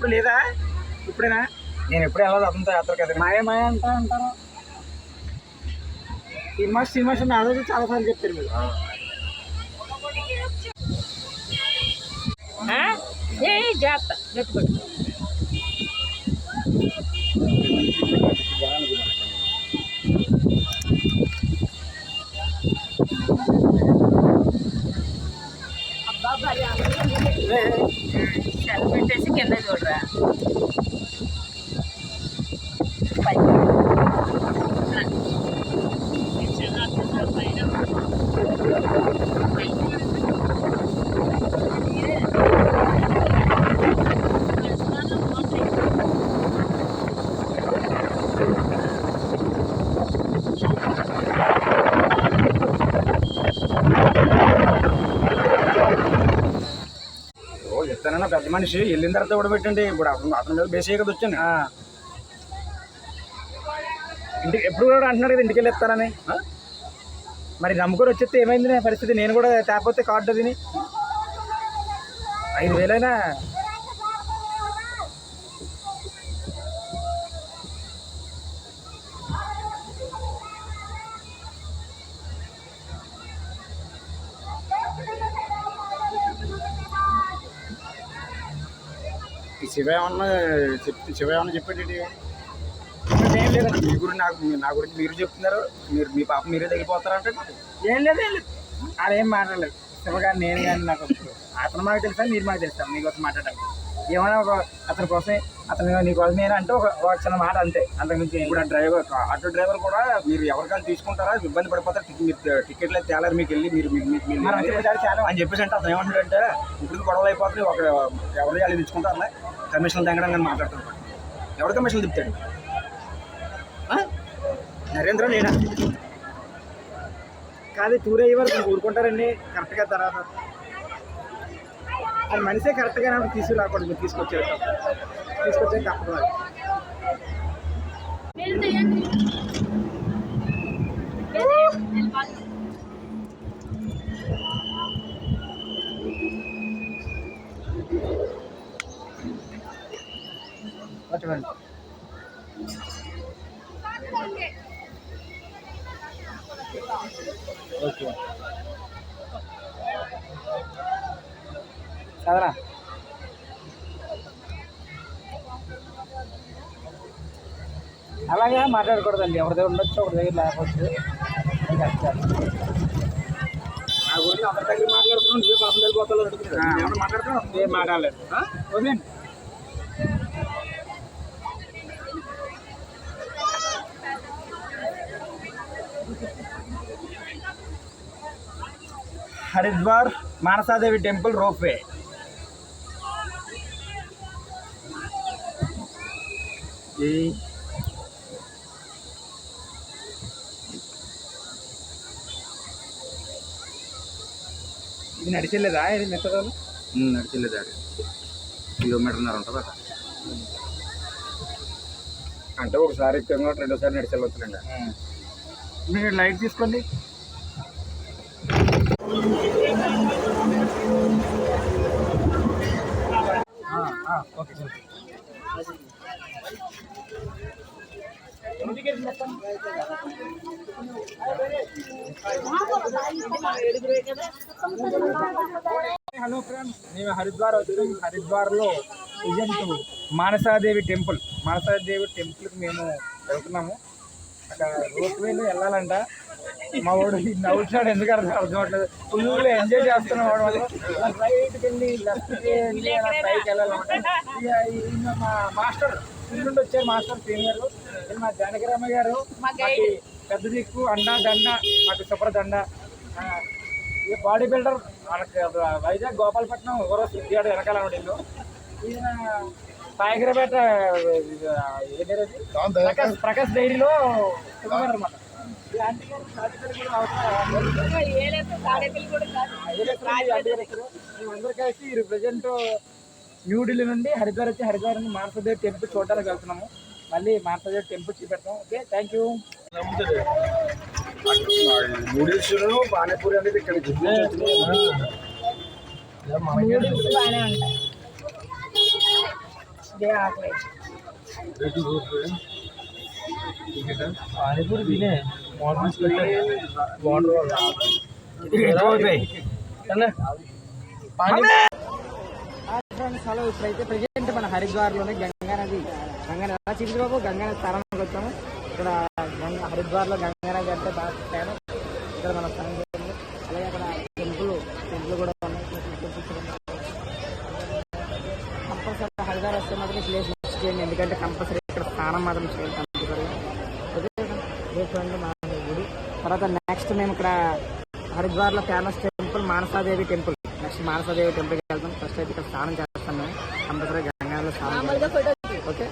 ఎప్పుడు లేదా? ఇప్పుడేనా? నేను ఎప్పుడు వెళ్ళదు అదంతా యాత్ర కదా. మాయ మాయ అంటారు. సినిమా అదే చాలాసార్లు చెప్తారు మీరు. జాగ్రత్త గట్టిపడు. అబ్బా భార్య సెల్ పెట్టేసి కింద చూడరా. చెప్తానన్నా పెద్ద మనిషి వెళ్ళిన తర్వాత కూడా పెట్టండి. ఇప్పుడు అతని మీద బేసే కదా వచ్చాను. ఇంటికి ఎప్పుడు కూడా అంటున్నారు కదా ఇంటికి వెళ్ళి ఇస్తానని. మరి నమ్ముకొని వచ్చేస్తే ఏమైంది పరిస్థితి? నేను కూడా తేకపోతే కార్డు తిని 5,000 శివ ఏమన్నా చెప్పాడు. ఏం లేదండి, మీ గురించి నా గురించి మీరు చెప్తున్నారు. మీ పాప మీరే తగ్గిపోతారంటే ఏం లేదు. అలా ఏం మాట్లాడలేదు. శివ కానీ నేను కానీ నాకు అతను మాకు తెలుసా, మీరు మాకు తెలుసా మీకోసం మాట్లాడాలి. ఏమైనా అతని కోసం నీకోసం నేను అంటే ఒక చిన్న మాట అంతే, అంతకుమించి. ఇప్పుడు ఆటో డ్రైవర్ కూడా మీరు ఎవరికైనా తీసుకుంటారా, ఇబ్బంది పడిపోతారు. టికెట్లు అయితే తేలారు మీకు వెళ్ళి మీరు చాలా అని చెప్పేసి అంటే అతను ఏమంటాడంటే ఇప్పుడు గొడవలు అయిపోతుంది. ఎవరు వాళ్ళు తెచ్చుకుంటారు కమిషన్లు తగ్గడం కానీ మాట్లాడుతున్నారు. ఎవరు కమిషన్లు తిప్పుతాడు? నరేంద్ర నేనా కాదు. టూర్ అయ్యే వరకు ఊరుకుంటారండి కరెక్ట్గా. తర్వాత అది మనిషే కరెక్ట్గా తీసుకురాకూడదు. తీసుకొచ్చే తప్పదు. వచ్చి ఓకే చదరా. అలాగే మాట్లాడకూడదండి. ఎవరి దగ్గర ఉండొచ్చు, ఒకరి దగ్గర లేకపోవచ్చు. నా గురించి అందరి దగ్గర మాట్లాడుతున్నాను. నువ్వే పాపం వెళ్ళిపోతావు అడుగుతున్నాను. మాట్లాడుతున్నావు ఏం మాట్లాడలేదు. Okay Haridwar Manasa Devi temple ropeway. ఇది నడిచెళ్ళేదా? ఇది మెత్తదాలు నడిచెళ్ళేదా? కిలోమీటర్న్నర ఉంటుంది అక్కడ. అంటే ఒకసారి ఎక్కడ రెండోసారి నడిచెళ్ళొచ్చులేండి. మీరు లైట్ తీసుకోండి. Okay sir. హలో ఫ్రెండ్స్, మేము హరిద్వార్ వచ్చాం. హరిద్వార్లో ప్రజెంట్ మానసాదేవి టెంపుల్కి మేము వెళ్తున్నాము. అక్కడ రోప్వేలో వెళ్ళాలంట. మా వాడు నవ్వుతాడు, ఎందుకు అర్థం అవ్వట్లేదు. ఫుల్ ఎంజాయ్ చేస్తున్నాం. వాడు రైట్కి వెళ్ళి లెఫ్ట్కి వెళ్ళి అలా పైకి వెళ్ళాలంటే మా మాస్టర్ నుండి వచ్చారు. మాస్టర్ సీనియర్ మా జానకిరామ గారు. మాకు పెద్ద దిక్కు అండా దండ, మాకు శుభ్ర దండ. బాడీ బిల్డర్ మనకి వైజాగ్ గోపాలపట్నం ఎవరో సిద్ధియాడు వెనకాల ఇల్లు. ఈయన సాయిగిరపేట ప్రకాశ్ డైరీలో అనమాట. మేమందరూ కలిసి ప్రజెంట్ న్యూఢిల్లీ నుండి హరిద్వార్ వచ్చి హరిద్వార్ నుండి మానసాదేవి టెంపుల్ చూడడానికి వెళ్తున్నాము. మళ్ళీ మానసాదేవి టెంపుల్ చూపెడతాం. Okay, thank you. Noodles panipuri అనేది ఇక్కడ బాగానే ఉంటాయి. ఇదే ఆకలి పానీపూరి తినే వాటర్ ఫ్రెండ్స్ హలో ఇప్పుడైతే ప్రజెంట్ మన హరిద్వార్లోనే గంగా నది చిరుబాబు గంగా నది స్థానానికి వచ్చాము. ఇక్కడ హరిద్వార్లో గంగా నది అంటే బాగా ఫేమస్. ఇక్కడ మన స్నానం చేయాలి. అలాగే అక్కడ టెంపుల్ కూడా ఉన్నాయి. కంపల్సరీ హరిద్వార్ వస్తే మాత్రం ప్లేస్ మిస్ చేయండి, ఎందుకంటే కంపల్సరీ ఇక్కడ స్నానం మాత్రం చేయాలి కంపల్సరీ. ఓకే చూడండి మా గుడి. తర్వాత నెక్స్ట్ మేము ఇక్కడ హరిద్వార్లో famous temple Mansa Devi temple. Next Mansa Devi టెంపుల్కి వెళ్తాం. ఫస్ట్ అయితే ఇక్కడ స్నానం చేస్తాం మేము కంపల్సరీ గంగాలో స్నానం. ఓకే